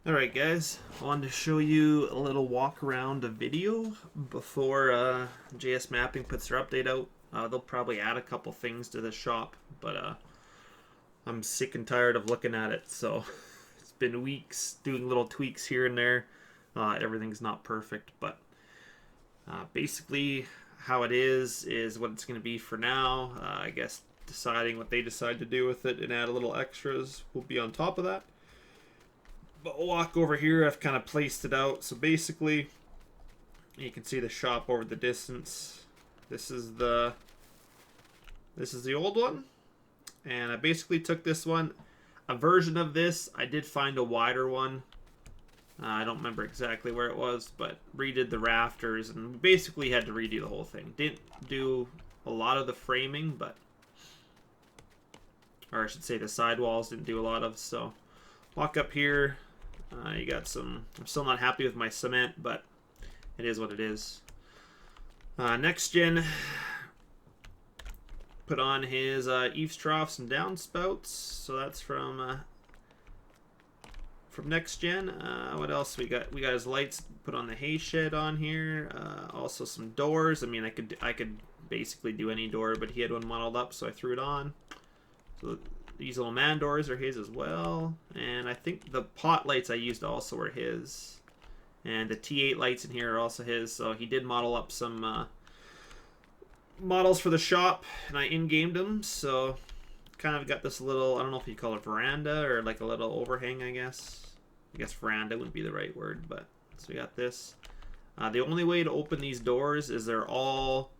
Alright guys, I wanted to show you a little walk around a video before JS Mapping puts their update out. They'll probably add a couple things to the shop, but I'm sick and tired of looking at it, so it's been weeks doing little tweaks here and there. Everything's not perfect, but basically how it is what it's going to be for now. I guess deciding what they decide to do with it and add a little extras will be on top of that. But we'll walk over here. I've kind of placed it out. So basically, you can see the shop over the distance. This is the old one, and I basically took this one, a version of this. I did find a wider one. I don't remember exactly where it was, but redid the rafters and basically had to redo the whole thing. Didn't do a lot of the framing, but, or I should say the sidewalls didn't do a lot of. So walk up here. You got some. I'm still not happy with my cement, but it is what it is. Next gen put on his eaves troughs and downspouts, so that's from next gen. What else we got? We got his lights put on the hay shed on here. Also some doors. I mean, I could basically do any door, but he had one modeled up, so I threw it on. So these little man doors are his as well. And I think the pot lights I used also were his. And the T8 lights in here are also his. So he did model up some models for the shop, and I in-gamed them. So kind of got this little, I don't know if you call it veranda or like a little overhang, I guess. I guess veranda wouldn't be the right word, but so we got this. The only way to open these doors is they're all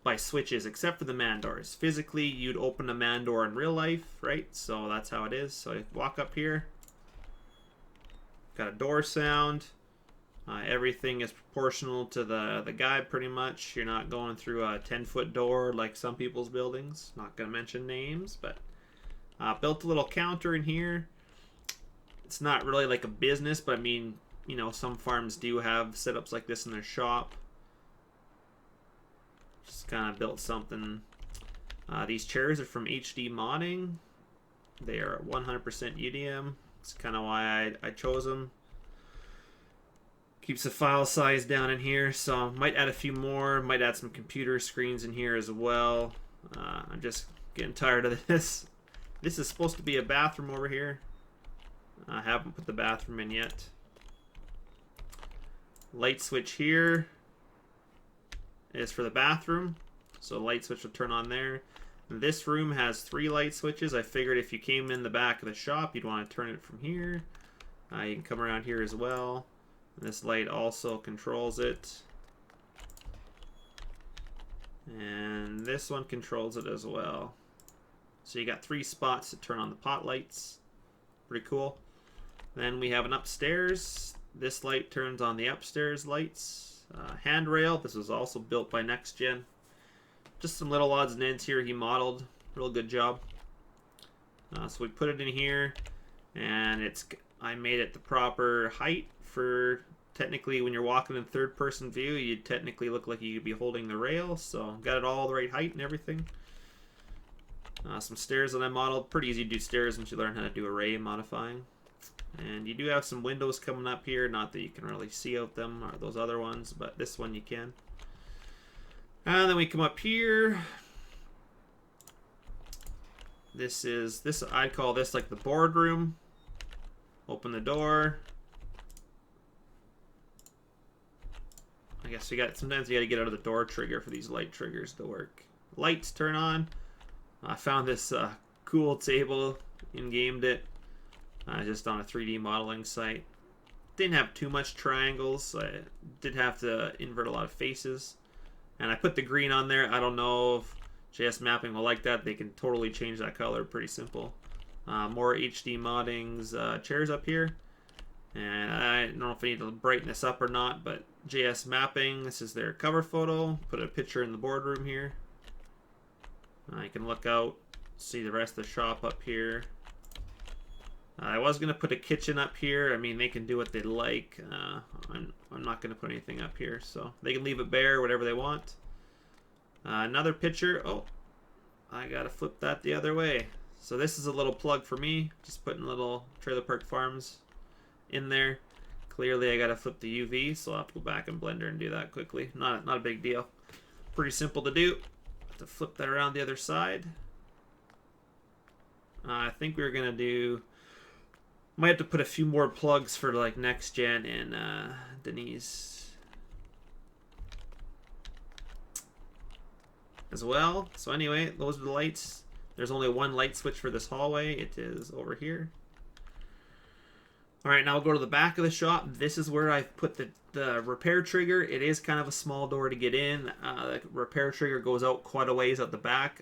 by switches, except for the man doors. Physically, you'd open a man door in real life, right? So that's how it is. So I walk up here. Got a door sound. Everything is proportional to the guy, pretty much. You're not going through a 10-foot door like some people's buildings. Not going to mention names, but built a little counter in here. It's not really like a business, but I mean, you know, some farms do have setups like this in their shop. Just kind of built something. These chairs are from HD Modding. They are 100% UDM. That's kind of why I chose them. Keeps the file size down in here, so might add a few more. Might add some computer screens in here as well. I'm just getting tired of this. This is supposed to be a bathroom over here. I haven't put the bathroom in yet. Light switch here is for the bathroom, so light switch will turn on there. This room has 3 light switches. I figured if you came in the back of the shop, you'd want to turn it from here. You can come around here as well. And this light also controls it, and this one controls it as well. So you got 3 spots to turn on the pot lights. Pretty cool. Then we have an upstairs. This light turns on the upstairs lights. Handrail. This was also built by Next Gen. Just some little odds and ends here he modeled. Real good job. So we put it in here, and I made it the proper height for, technically when you're walking in third person view, you'd technically look like you'd be holding the rail. So got it all the right height and everything. Some stairs that I modeled. Pretty easy to do stairs once you learn how to do array modifying. And you do have some windows coming up here. Not that you can really see out them or those other ones, but this one you can. And then we come up here. This I'd call this like the boardroom. Open the door. I guess sometimes you got to get out of the door trigger for these light triggers to work. Lights turn on. I found this cool table, in-gamed it, just on a 3D modeling site. Didn't have too much triangles. I did have to invert a lot of faces. And I put the green on there. I don't know if JS Mapping will like that. They can totally change that color. Pretty simple. More HD moddings chairs up here. And I don't know if I need to brighten this up or not, but JS Mapping, this is their cover photo. Put a picture in the boardroom here. You can look out, see the rest of the shop up here. I was going to put a kitchen up here. I mean, they can do what they like. I'm not going to put anything up here, so they can leave it bare, whatever they want. Another picture. Oh, I got to flip that the other way. So this is a little plug for me. Just putting little Trailer Park Farms in there. Clearly, I gotta flip the UV, so I'll have to go back in Blender and do that quickly. Not a big deal. Pretty simple to do. Have to flip that around the other side. I think we're gonna do. Might have to put a few more plugs for like next gen and Denise as well. So anyway, those are the lights. There's only one light switch for this hallway. It is over here. All right, now we'll go to the back of the shop. This is where I've put the repair trigger. It is kind of a small door to get in. The repair trigger goes out quite a ways at the back.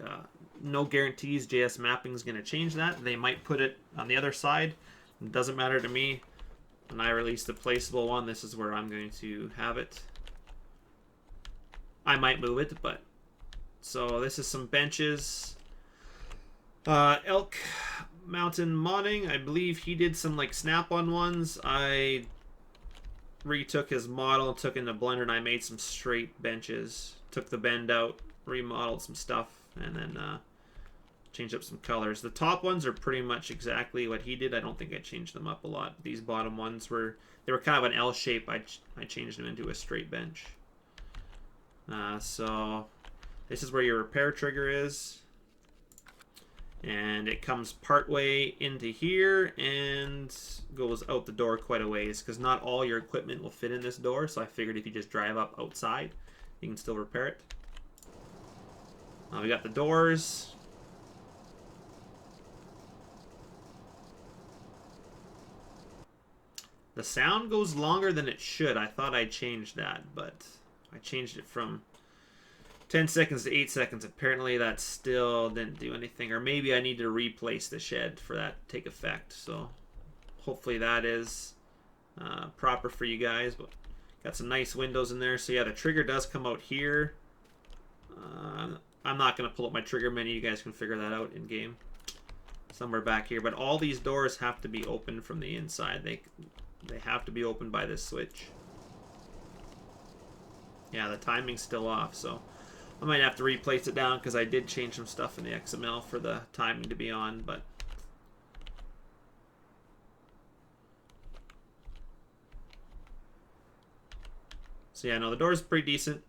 No guarantees JS Mapping is going to change that. They might put it on the other side. It doesn't matter to me. When I release the placeable one, this is where I'm going to have it. I might move it, but... So this is some benches. Elk Mountain Modding, I believe he did some like snap-on ones. I retook his model, took into Blender, and I made some straight benches. Took the bend out, remodeled some stuff, and then changed up some colors. The top ones are pretty much exactly what he did. I don't think I changed them up a lot. These bottom ones were kind of an L shape. I changed them into a straight bench. So this is where your repair trigger is. And it comes partway into here and goes out the door quite a ways, because not all your equipment will fit in this door. So I figured if you just drive up outside, you can still repair it. We got the doors. The sound goes longer than it should. I thought I changed that, but I changed it from 10 seconds to 8 seconds. Apparently that still didn't do anything. Or maybe I need to replace the shed for that to take effect. So hopefully that is proper for you guys. But got some nice windows in there. So yeah, the trigger does come out here. I'm not going to pull up my trigger menu. You guys can figure that out in game. Somewhere back here. But all these doors have to be open from the inside. They have to be opened by this switch. Yeah, the timing's still off, so I might have to replace it down because I did change some stuff in the XML for the timing to be on, but so yeah, no, the door's pretty decent.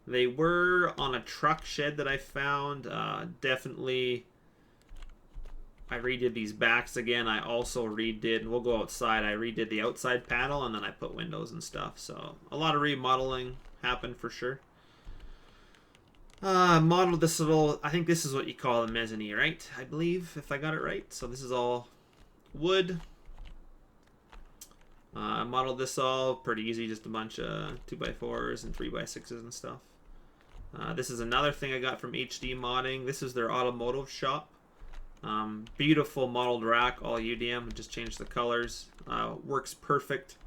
They were on a truck shed that I found. Definitely, I redid these backs again. I also redid, and we'll go outside, I redid the outside panel, and then I put windows and stuff. So a lot of remodeling happened for sure. Modeled this little, I think this is what you call a mezzanine, right? I believe, if I got it right. So this is all wood. Modeled this all pretty easy, just a bunch of 2x4s and 3x6s and stuff. This is another thing I got from HD Modding. This is their automotive shop. Beautiful modeled rack, all UDM. Just changed the colors. Works perfect.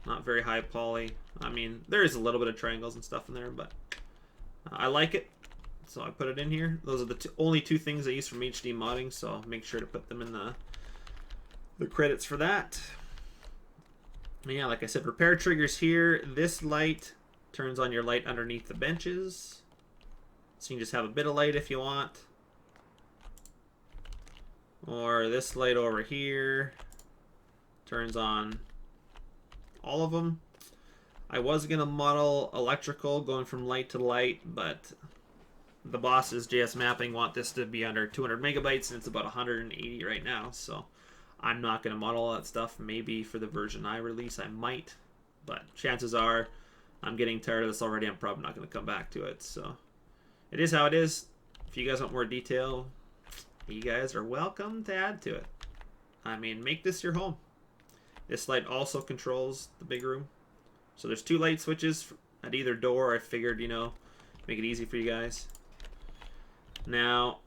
Not very high poly. I mean, there is a little bit of triangles and stuff in there, but I like it, so I put it in here. Those are the only two things I use from HD Modding, so I'll make sure to put them in the credits for that. And yeah, like I said, repair triggers here. This light turns on your light underneath the benches, so you can just have a bit of light if you want. Or this light over here turns on all of them. I was going to model electrical going from light to light, but the bosses, JS Mapping, want this to be under 200 megabytes, and it's about 180 right now, so I'm not going to model all that stuff. Maybe for the version I release, I might, but chances are I'm getting tired of this already. I'm probably not going to come back to it, so it is how it is. If you guys want more detail, you guys are welcome to add to it. I mean, make this your home. This light also controls the big room. So there's two light switches at either door. I figured, you know, make it easy for you guys. Now,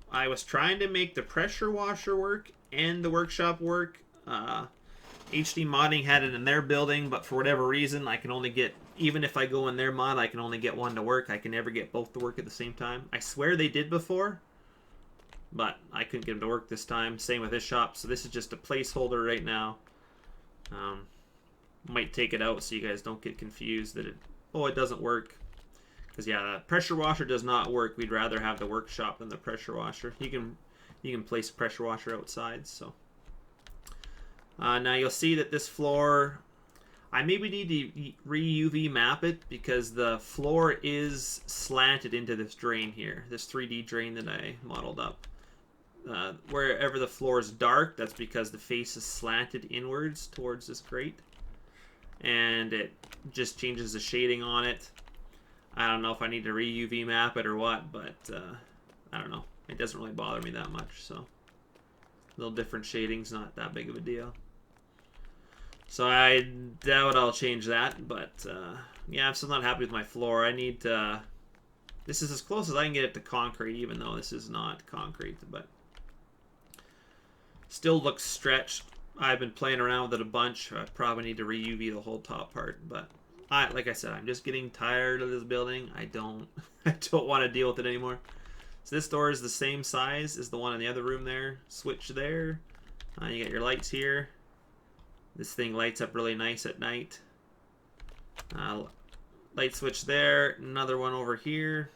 I was trying to make the pressure washer work and the workshop work. HD Modding had it in their building, but for whatever reason, I can only get, even if I go in their mod, I can only get one to work. I can never get both to work at the same time. I swear they did before, but I couldn't get them to work this time. Same with this shop. So this is just a placeholder right now. Might take it out so you guys don't get confused that it doesn't work. Because yeah, the pressure washer does not work. We'd rather have the workshop than the pressure washer. You can place a pressure washer outside. So Now you'll see that this floor, I maybe need to re-UV map it because the floor is slanted into this drain here, this 3D drain that I modeled up. Wherever the floor is dark, that's because the face is slanted inwards towards this grate. And it just changes the shading on it. I don't know if I need to re-UV map it or what, but I don't know. It doesn't really bother me that much, so. Little different shading's not that big of a deal. So I doubt I'll change that, but yeah, I'm still not happy with my floor. I need to... This is as close as I can get it to concrete, even though this is not concrete, but still looks stretched. I've been playing around with it a bunch. I probably need to re-UV the whole top part, but like I said, I'm just getting tired of this building. I don't want to deal with it anymore. So this door is the same size as the one in the other room there. Switch there. You got your lights here. This thing lights up really nice at night. Light switch there. Another one over here.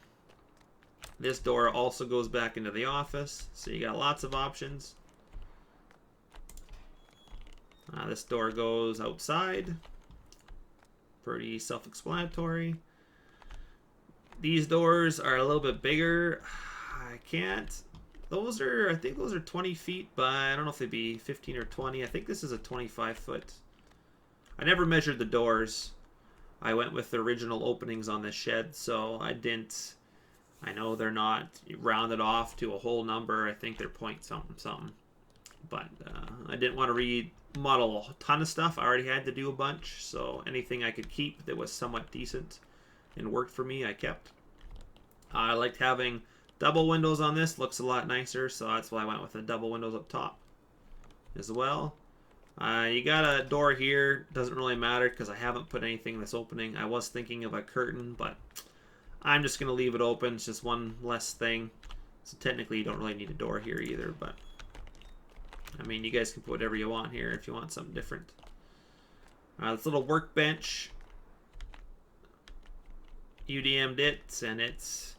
This door also goes back into the office. So you got lots of options. This door goes outside. Pretty self-explanatory. These doors are a little bit bigger. I can't. I think those are 20 feet, but I don't know if they'd be 15 or 20. I think this is a 25 foot. I never measured the doors. I went with the original openings on this shed, so I didn't. I know they're not rounded off to a whole number. I think they're point something something. But I didn't want to remodel a ton of stuff. I already had to do a bunch, so anything I could keep that was somewhat decent and worked for me, I kept. I liked having double windows on this. Looks a lot nicer, so that's why I went with the double windows up top as well. You got a door here. Doesn't really matter because I haven't put anything in this opening. I was thinking of a curtain, but I'm just going to leave it open. It's just one less thing. So technically you don't really need a door here either, but I mean, you guys can put whatever you want here if you want something different. This little workbench, UDM'd it, and it's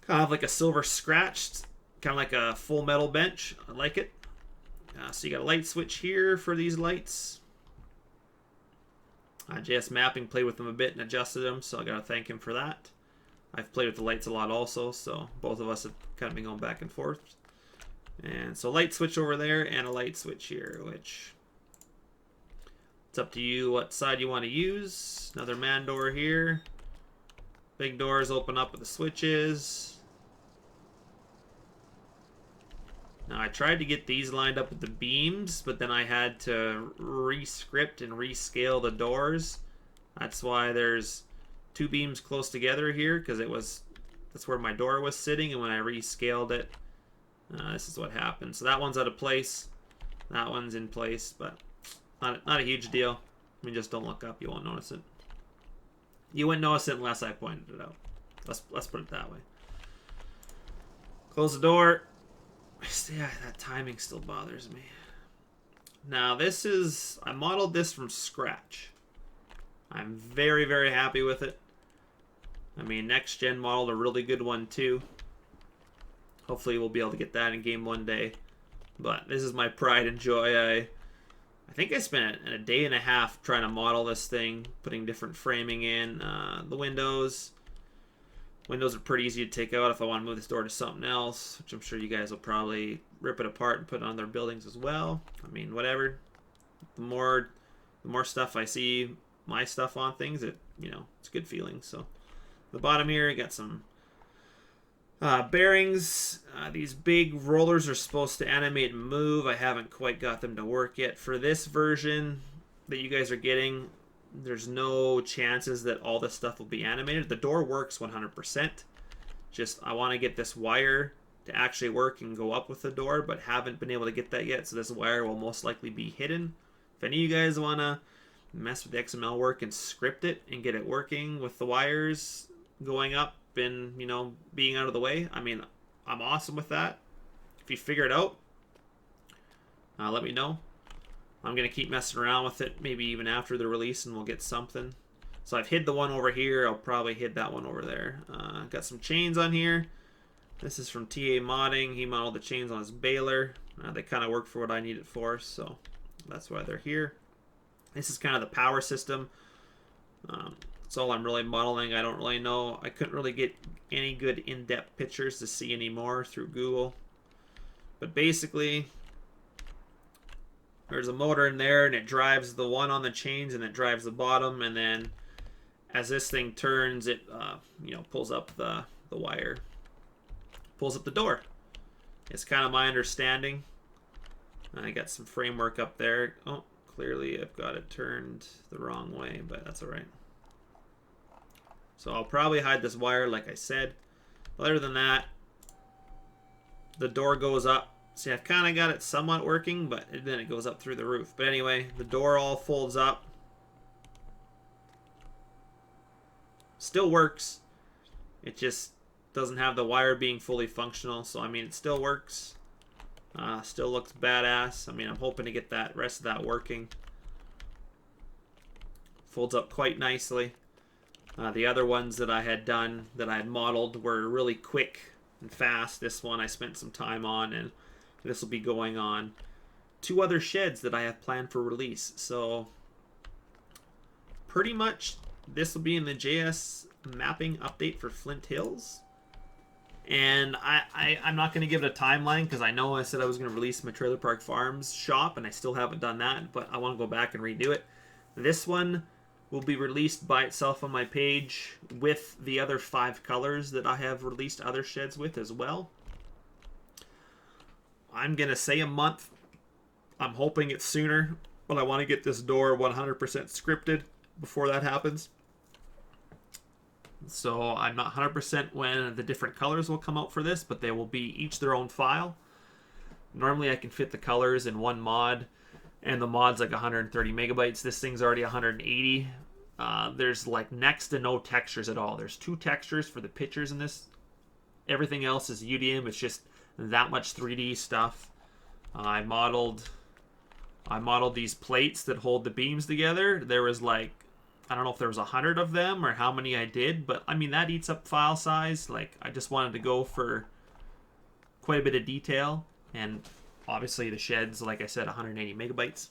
kind of like a silver scratched, kind of like a full metal bench. I like it. So you got a light switch here for these lights. JS Mapping played with them a bit and adjusted them, so I got to thank him for that. I've played with the lights a lot also, so both of us have kind of been going back and forth. And so light switch over there and a light switch here, which it's up to you what side you want to use. Another man door here. Big doors open up with the switches. Now I tried to get these lined up with the beams, but then I had to re-script and rescale the doors. That's why there's two beams close together here, because that's where my door was sitting, and when I rescaled it, this is what happened. So that one's out of place. That one's in place, but not a huge deal. I mean, just don't look up. You won't notice it. You wouldn't notice it unless I pointed it out. Let's put it that way. Close the door. Yeah, that timing still bothers me. Now I modeled this from scratch. I'm very, very happy with it. I mean, Next Gen modeled a really good one too. Hopefully we'll be able to get that in game one day. But this is my pride and joy. I think I spent a day and a half trying to model this thing, putting different framing in. The windows. Windows are pretty easy to take out if I want to move this door to something else, which I'm sure you guys will probably rip it apart and put it on their buildings as well. I mean, whatever. The more stuff I see, my stuff on things, it's a good feeling. So, the bottom here, you got some bearings. These big rollers are supposed to animate and move. I haven't quite got them to work yet. For this version that you guys are getting, there's no chances that all this stuff will be animated. The door works 100%. Just, I want to get this wire to actually work and go up with the door, but haven't been able to get that yet, so this wire will most likely be hidden. If any of you guys want to mess with the XML work and script it and get it working with the wires going up and, being out of the way, I mean, I'm awesome with that. If you figure it out, let me know. I'm going to keep messing around with it, maybe even after the release, and we'll get something. So I've hid the one over here. I'll probably hid that one over there. Got some chains on here. This is from TA Modding. He modeled the chains on his baler. They kind of work for what I need it for, so That's why they're here. This is kind of the power system. That's all I'm really modeling. I don't really know. I couldn't really get any good in-depth pictures to see anymore through Google. But basically, there's a motor in there, and it drives the one on the chains, and it drives the bottom, and then as this thing turns, it pulls up the wire, pulls up the door. It's kind of my understanding. I got some framework up there. Oh, clearly I've got it turned the wrong way, but that's all right. So I'll probably hide this wire like I said. Other than that, the door goes up. See, I've kind of got it somewhat working, but then it goes up through the roof. But anyway, the door all folds up. Still works. It just doesn't have the wire being fully functional. So, I mean, it still works. Still looks badass. I mean, I'm hoping to get that rest of that working. Folds up quite nicely. The other ones that I had done, that I had modeled, were really quick and fast. This one I spent some time on, and this will be going on 2 other sheds that I have planned for release. So pretty much this will be in the JS mapping update for Flint Hills. And I'm not going to give it a timeline because I know I said I was going to release my Trailer Park Farms shop, and I still haven't done that, but I want to go back and redo it. This one will be released by itself on my page with the other 5 colors that I have released other sheds with as well. I'm going to say a month. I'm hoping it's sooner, but I want to get this door 100% scripted before that happens. So I'm not 100% when the different colors will come out for this, but they will be each their own file. Normally I can fit the colors in one mod, and the mod's like 130 megabytes. This thing's already 180. There's like next to no textures at all. There's 2 textures for the pictures in this. Everything else is UDM. It's just that much 3D stuff. I modeled these plates that hold the beams together. There was like, I don't know if there was 100 of them or how many I did, but I mean that eats up file size. Like, I just wanted to go for quite a bit of detail, and obviously the shed's, like I said, 180 megabytes.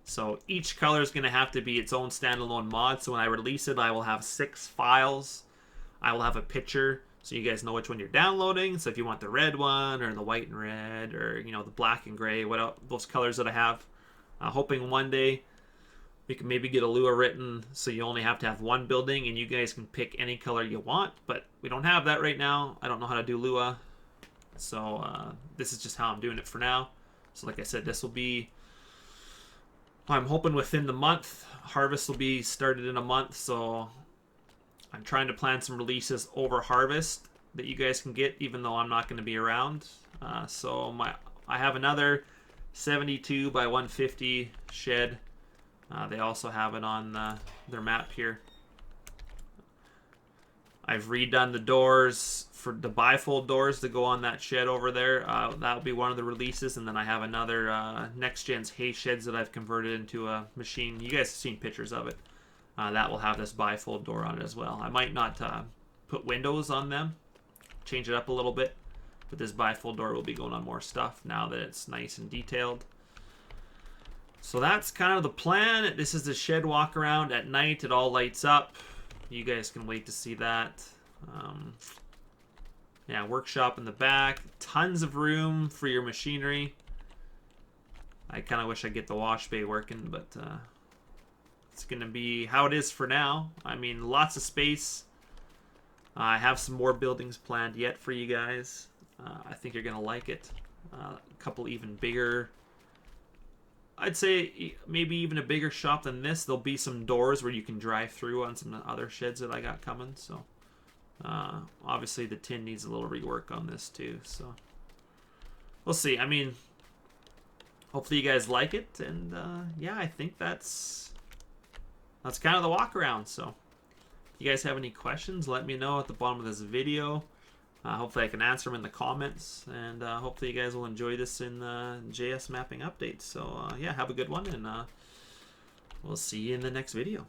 So each color is going to have to be its own standalone mod. So when I release it, I will have 6 files. I will have a picture, so you guys know which one you're downloading. So if you want the red one, or the white and red, or the black and gray, what else, those colors that I have. Hoping one day we can maybe get a Lua written, so you only have to have 1 building, and you guys can pick any color you want. But we don't have that right now. I don't know how to do Lua, so this is just how I'm doing it for now. So like I said, this will be, I'm hoping within the month. Harvest will be started in a month, so I'm trying to plan some releases over harvest that you guys can get, even though I'm not going to be around. So I have another 72 by 150 shed. They also have it on their map here. I've redone the doors for the bifold doors to go on that shed over there. That'll be one of the releases, and then I have another next gen's hay sheds that I've converted into a machine. You guys have seen pictures of it. That will have this bifold door on it as well. I might not put windows on them, change it up a little bit, but this bifold door will be going on more stuff now that it's nice and detailed. So that's kind of the plan. This is the shed walk around at night. It all lights up. You guys can wait to see that. Yeah, workshop in the back. Tons of room for your machinery. I kind of wish I'd get the wash bay working, but it's going to be how it is for now. I mean, lots of space. I have some more buildings planned yet for you guys. I think you're going to like it. A couple even bigger, I'd say maybe even a bigger shop than this. There'll be some doors where you can drive through on some other sheds that I got coming. So obviously the tin needs a little rework on this too. So we'll see. I mean, hopefully you guys like it. And yeah, I think that's kind of the walk around. So if you guys have any questions, let me know at the bottom of this video. Hopefully I can answer them in the comments, and hopefully you guys will enjoy this in the JS mapping update. So yeah, have a good one, and we'll see you in the next video.